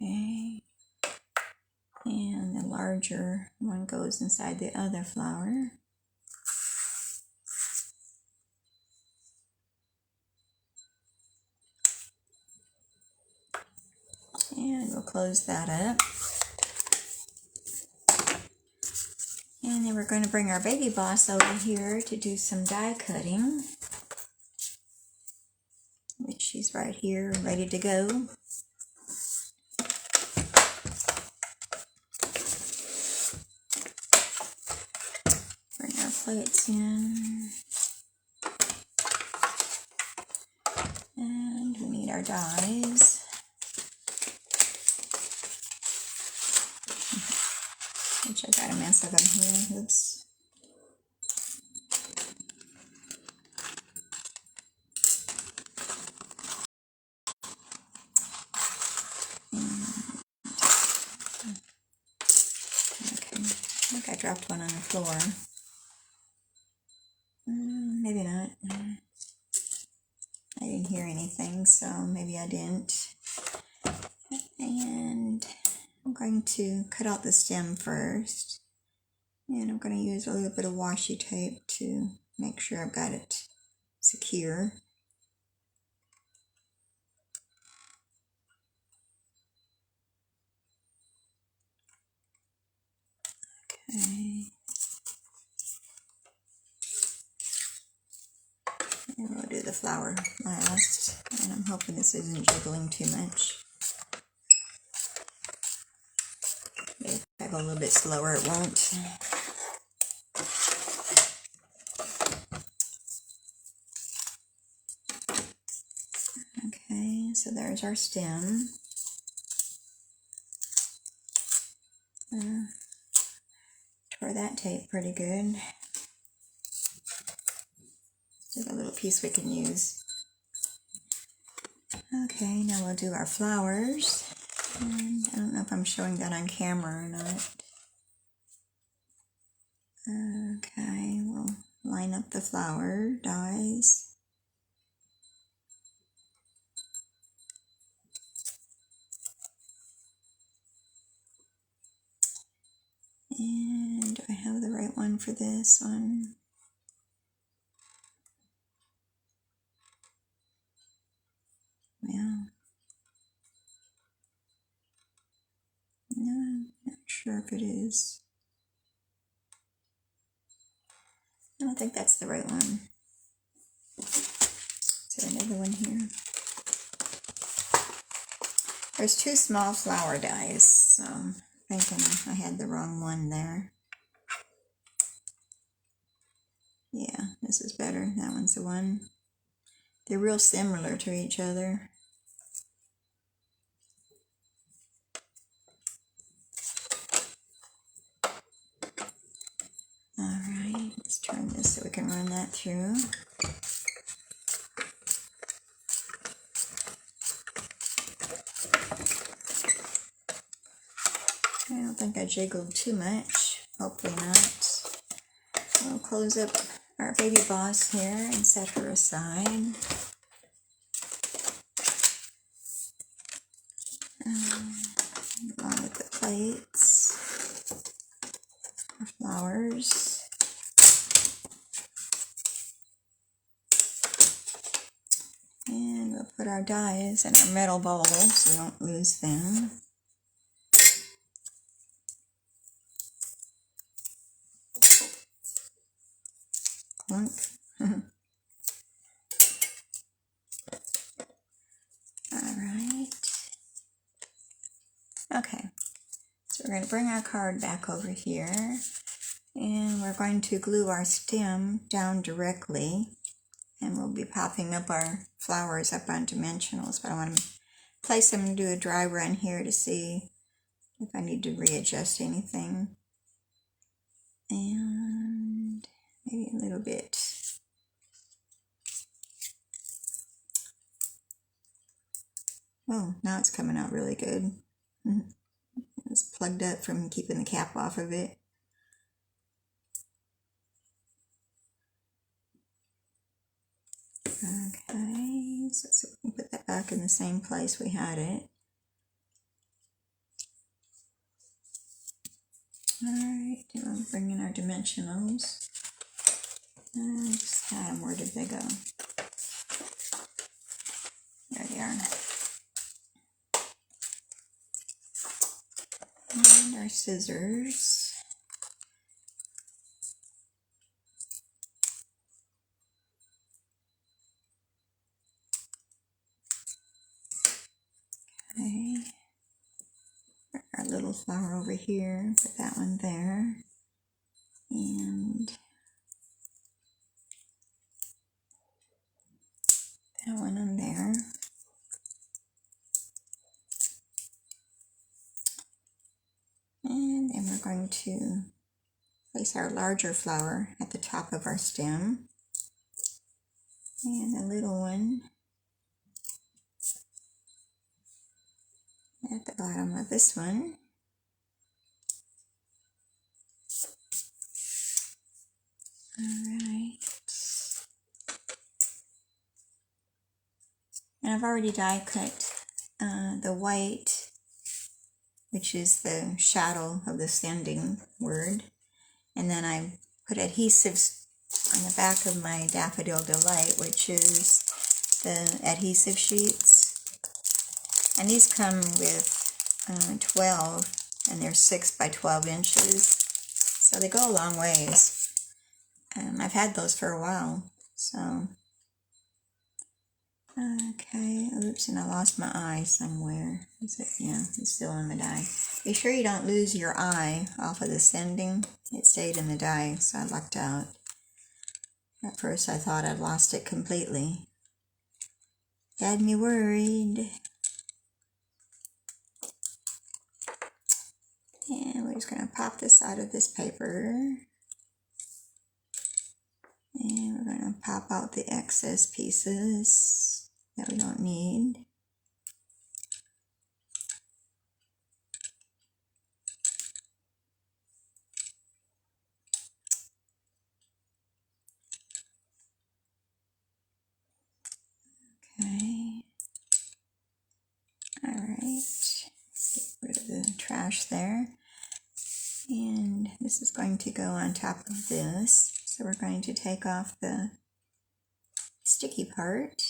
Okay. And the larger one goes inside the other flower. And we'll close that up. And then we're going to bring our baby boss over here to do some die cutting. Which she's right here, ready to go. Bring our plates in. And we need our dies. Which I got a mess of them here. Oops. dropped one on the floor. Maybe not. I didn't hear anything, so maybe I didn't. And I'm going to cut out the stem first. And I'm going to use a little bit of washi tape to make sure I've got it secure. Okay. And we'll do the flower last. And I'm hoping this isn't jiggling too much. If I go a little bit slower, it won't. Okay, so there's our stem. Tore that tape pretty good. Just a little piece we can use. Okay, now we'll do our flowers. And I don't know if I'm showing that on camera or not. Okay, we'll line up the flower dies. And do I have the right one for this one? Yeah. No, I'm not sure if it is. I don't think that's the right one. Is there another one here? There's two small flower dies, so I'm thinking I had the wrong one there. Yeah, this is better. That one's the one. They're real similar to each other. Alright, let's turn this so we can run that through. I don't think I jiggled too much. Hopefully not. We'll close up our baby boss here and set her aside. Along with the plates, our flowers. And we'll put our dies in our metal bowl so we don't lose them. Clunk. Alright. Okay. So we're going to bring our card back over here. And we're going to glue our stem down directly. And we'll be popping up our flowers up on dimensionals. But I want to place them and do a dry run here to see if I need to readjust anything. And maybe a little bit. Oh, now it's coming out really good. It's plugged up from keeping the cap off of it. Okay, so we can put that back in the same place we had it. Alright, now I'm bringing our dimensionals. And just had them, where did they go? There they are. And our scissors. Okay. Our little flower over here, put that one there. And that one on there. And then we're going to place our larger flower at the top of our stem. And the little one at the bottom of this one. Alright. And I've already die cut the white, which is the shadow of the standing word. And then I put adhesives on the back of my Daffodil Delight, which is the adhesive sheets. And these come with 12, and they're 6 by 12 inches. So they go a long ways. I've had those for a while, so. Okay, oops, and I lost my eye somewhere. Is it? Yeah, it's still in the die. Be sure you don't lose your eye off of the sending. It stayed in the die, so I lucked out. At first I thought I'd lost it completely. Had me worried. And we're just going to pop this out of this paper. And we're going to pop out the excess pieces that we don't need. Okay. Alright. Get rid of the trash there. And this is going to go on top of this. So we're going to take off the sticky part.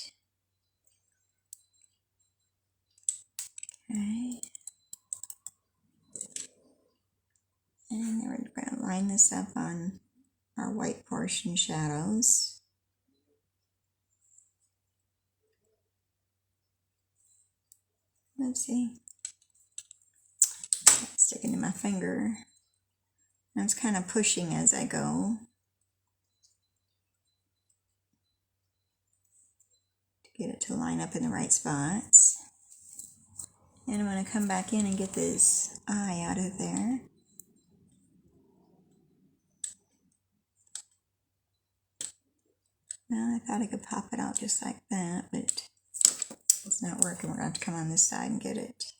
Okay. And then we're going to line this up on our white portion shadows. Oopsie. It's sticking to my finger. And it's kind of pushing as I go. To get it to line up in the right spots. And I'm going to come back in and get this eye out of there. Well, I thought I could pop it out just like that, but it's not working. We're going to have to come on this side and get it.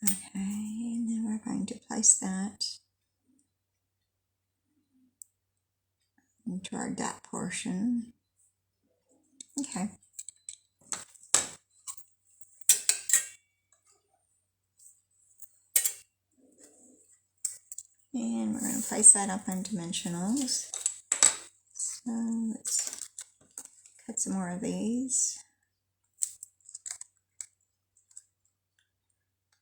Okay, and then we're going to place that into our dot portion. Okay. And we're going to place that up on dimensionals. So let's cut some more of these.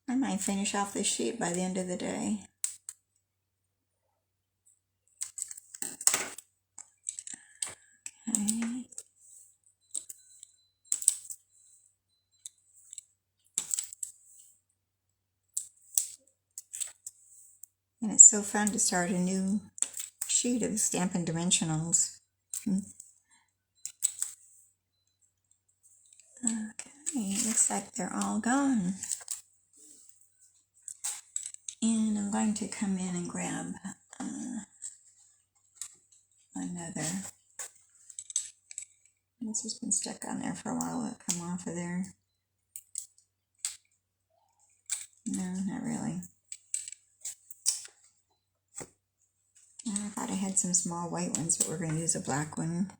I might finish off this sheet by the end of the day. Okay. And it's so fun to start a new sheet of Stampin' Dimensionals. Okay, looks like they're all gone. And I'm going to come in and grab another. This has been stuck on there for a while. Will it come off of there? No, not really. I thought I had some small white ones, but we're going to use a black one.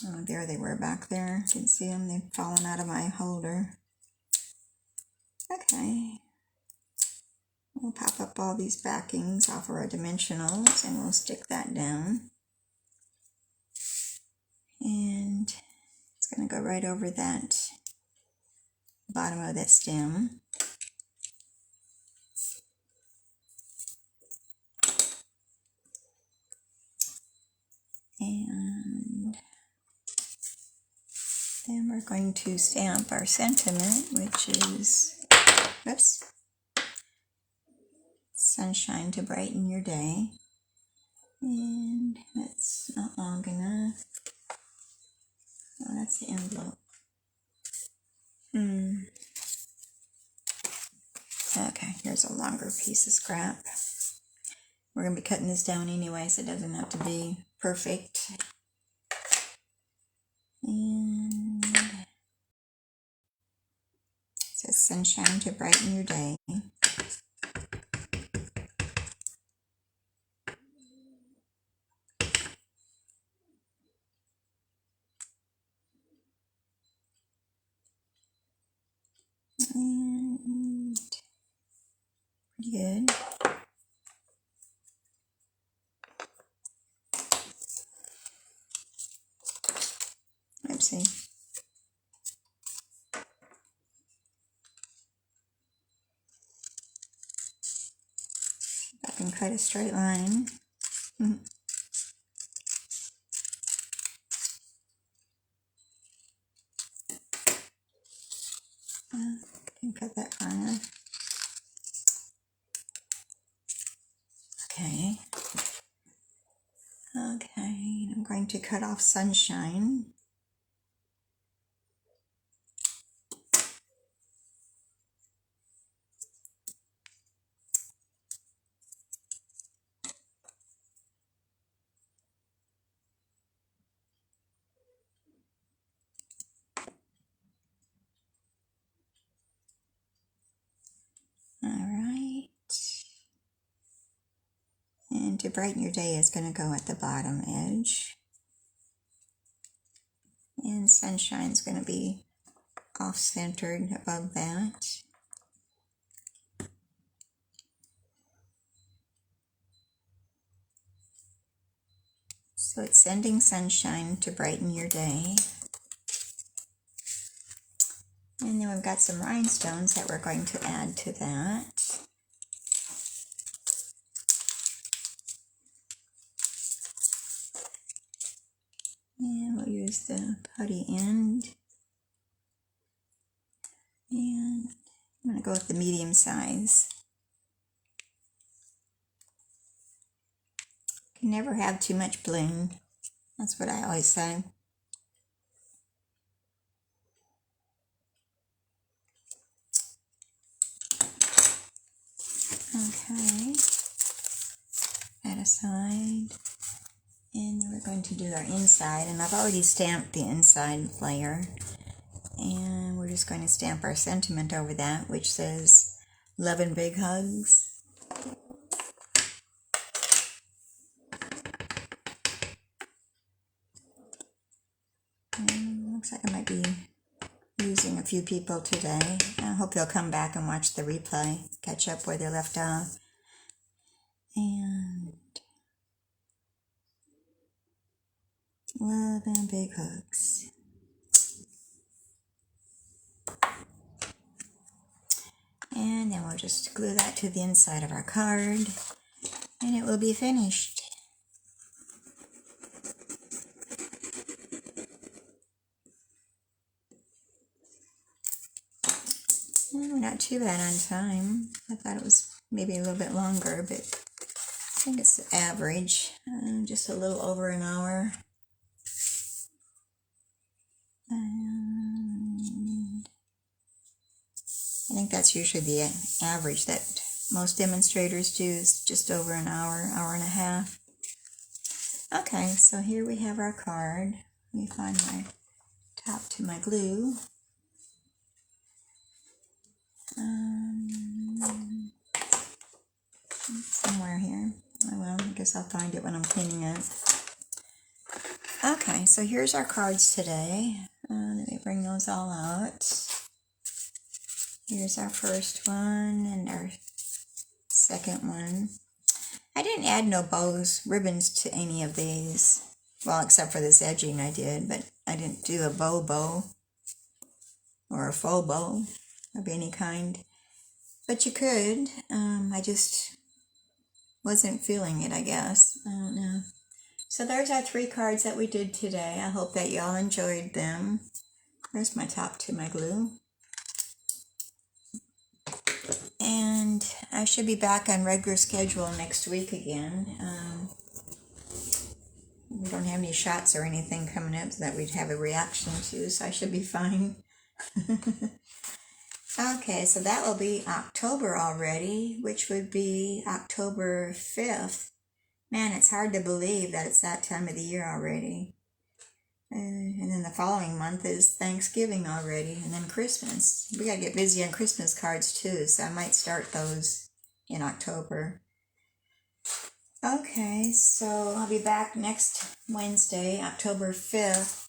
Oh, there they were back there. You can see them. They've fallen out of my holder. Okay. We'll pop up all these backings off of our dimensionals and we'll stick that down. And it's going to go right over that bottom of that stem. And then we're going to stamp our sentiment, which is, oops, sunshine to brighten your day. And that's not long enough. Oh, that's the envelope. Okay, here's a longer piece of scrap. We're going to be cutting this down anyway, so it doesn't have to be perfect. And it says sunshine to brighten your day. good. Oopsie. I can cut a straight line. Can cut that corner. Okay. Okay, I'm going to cut off Sunshine. All right. And to brighten your day is going to go at the bottom edge. And Sunshine's going to be off-centered above that. So it's sending sunshine to brighten your day. And then we've got some rhinestones that we're going to add to that. And we'll use the putty end. And I'm going to go with the medium size. You can never have too much bling. That's what I always say. Okay. That aside. And then we're going to do our inside. And I've already stamped the inside layer. And we're just going to stamp our sentiment over that, which says, "Love and big hugs." And looks like I might be losing a few people today. I hope they'll come back and watch the replay, catch up where they left off. And love and big hugs. And then we'll just glue that to the inside of our card, and it will be finished. And we're not too bad on time. I thought it was maybe a little bit longer, but I think it's average, just a little over an hour. And I think that's usually the average that most demonstrators do, is just over an hour, hour and a half. Okay, so here we have our card. Let me find my top to my glue. Somewhere here. Oh well, I guess I'll find it when I'm cleaning it. Okay, so here's our cards today. Let me bring those all out. Here's our first one and our second one. I didn't add no bows, ribbons to any of these. Well, except for this edging I did, but I didn't do a bow or a faux bow of any kind. But you could. I just wasn't feeling it, I guess. I don't know. So there's our 3 cards that we did today. I hope that you all enjoyed them. There's my top to my glue. And I should be back on regular schedule next week again. We don't have any shots or anything coming up that we'd have a reaction to, so I should be fine. Okay, so that will be October already, which would be October 5th. Man, it's hard to believe that it's that time of the year already. And then the following month is Thanksgiving already, and then Christmas. We gotta get busy on Christmas cards too, so I might start those in October. Okay, so I'll be back next Wednesday, October 5th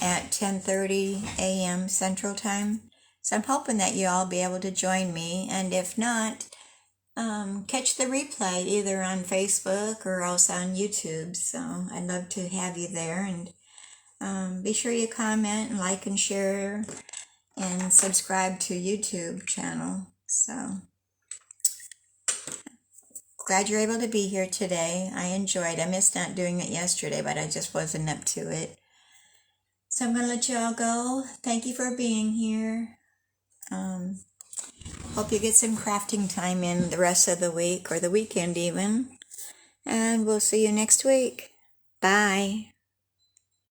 at 10:30 a.m. Central Time. So I'm hoping that you all be able to join me, and if not, catch the replay either on Facebook or also on YouTube. So I'd love to have you there, and be sure you comment and like and share and subscribe to YouTube channel. So glad you're able to be here today. I enjoyed. I missed not doing it yesterday, but I just wasn't up to it. So I'm going to let you all go. Thank you for being here. Hope you get some crafting time in the rest of the week or the weekend even. And we'll see you next week. Bye.